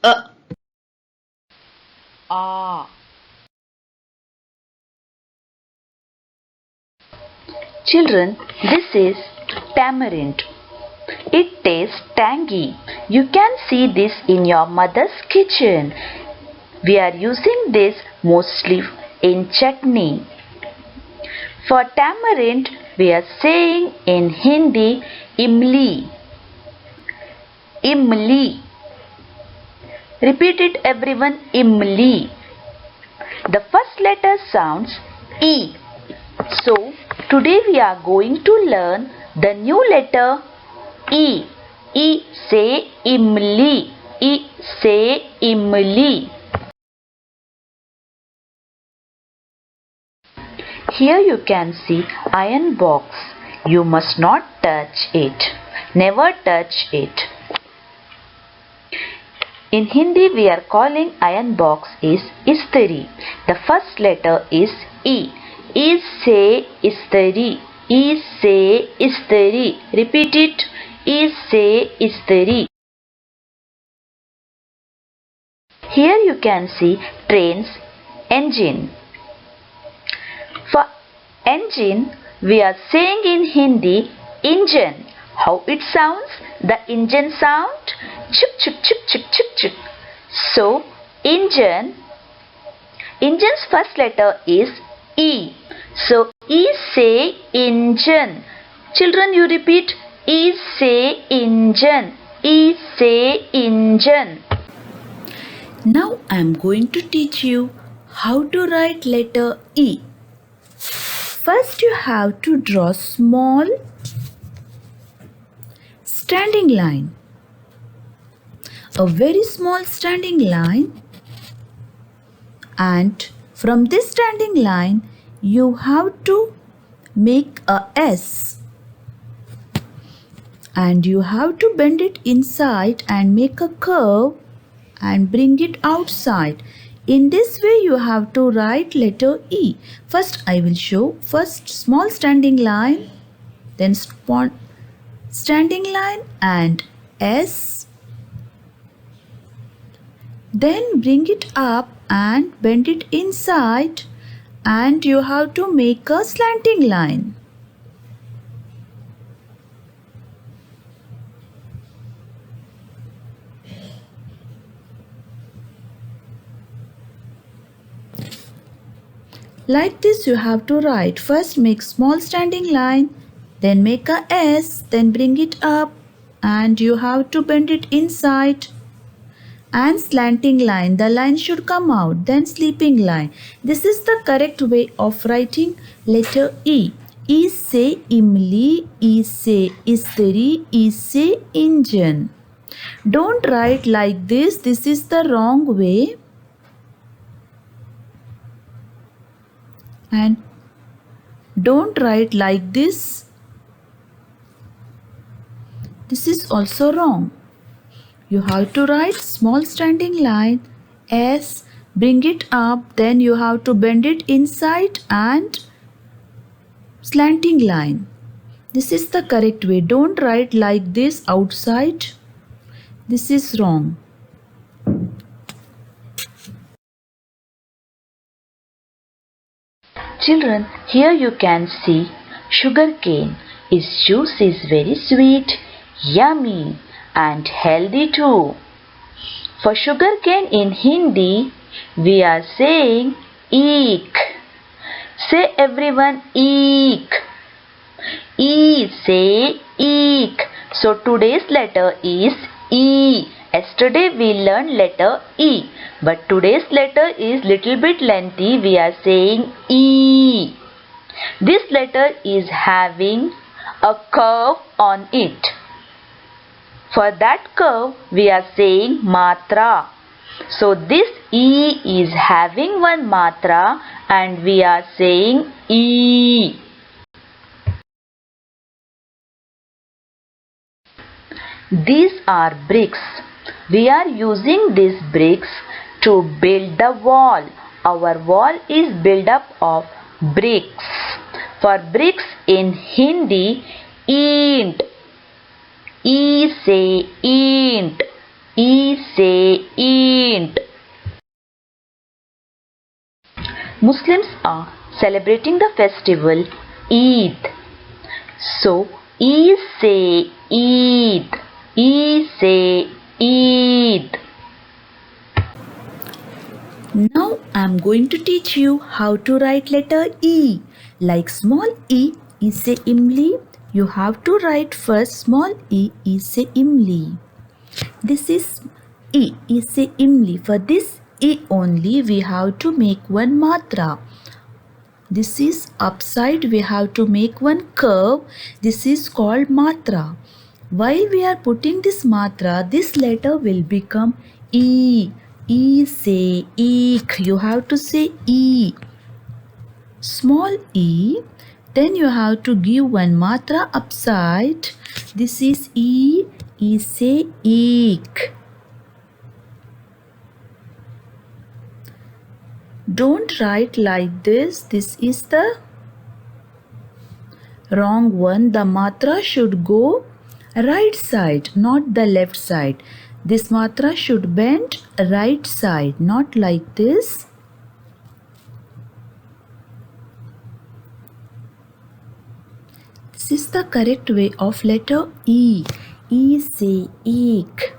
A. Children, this is tamarind. It tastes tangy. You can see this in your mother's kitchen. We are using this mostly in chutney. For tamarind, we are saying in Hindi, imli. Imli. Repeat it everyone, imli. The first letter sounds E. So, today we are going to learn the new letter E. E say imli. E say imli. Here you can see iron box. You must not touch it. Never touch it. In Hindi we are calling iron box is istari. The first letter is E. E say istari. E say istari. Repeat it. E say istari. Here you can see train's engine. For engine, we are saying in Hindi, engine. How it sounds? The engine sound? Chuk chuk chuk chuk chuk chuk. So, engine. Engine's first letter is E. So, E say engine. Children, you repeat. E say engine. E say engine. Now I am going to teach you how to write letter E. First you have to draw small standing line. A very small standing line, and from this standing line you have to make a S, and you have to bend it inside and make a curve and bring it outside. In this way you have to write letter E. First I will show. First small standing line, then standing line and S. Then bring it up and bend it inside, and you have to make a slanting line. Like this you have to write. First make small standing line, then make a S, then bring it up, and you have to bend it inside. And slanting line, the line should come out, then sleeping line. This is the correct way of writing letter E. E say imli, E say istari, E say engine. Don't write like this. This is the wrong way. And don't write like this. This is also wrong. You have to write small standing line, S, bring it up, then you have to bend it inside and slanting line. This is the correct way. Don't write like this outside. This is wrong. Children, here you can see sugar cane. Its juice is very sweet, yummy and healthy too. For sugar cane in Hindi, we are saying eek. Say everyone eek. E say eek. So today's letter is E. Yesterday we learned letter E, but today's letter is little bit lengthy. We are saying E. This letter is having a curve on it. For that curve we are saying matra. So this E is having one matra and we are saying E. These are bricks. We are using these bricks to build the wall. Our wall is built up of bricks. For bricks in Hindi, eent. E say eent. E say eat. Muslims are celebrating the festival Eid. So E say Eid. E say Eid. Now I'm going to teach you how to write letter E. Like small e say imli. You have to write first small e say imli. This is e say imli. For this e only we have to make one matra. This is upside, we have to make one curve. This is called matra. While we are putting this matra, this letter will become E. E say eek. You have to say E. Small e. Then you have to give one matra upside. This is E. E say eek. Don't write like this. This is the wrong one. The matra should go right side, not the left side. This matra should bend right side, not like this. This is the correct way of letter E. E say eek.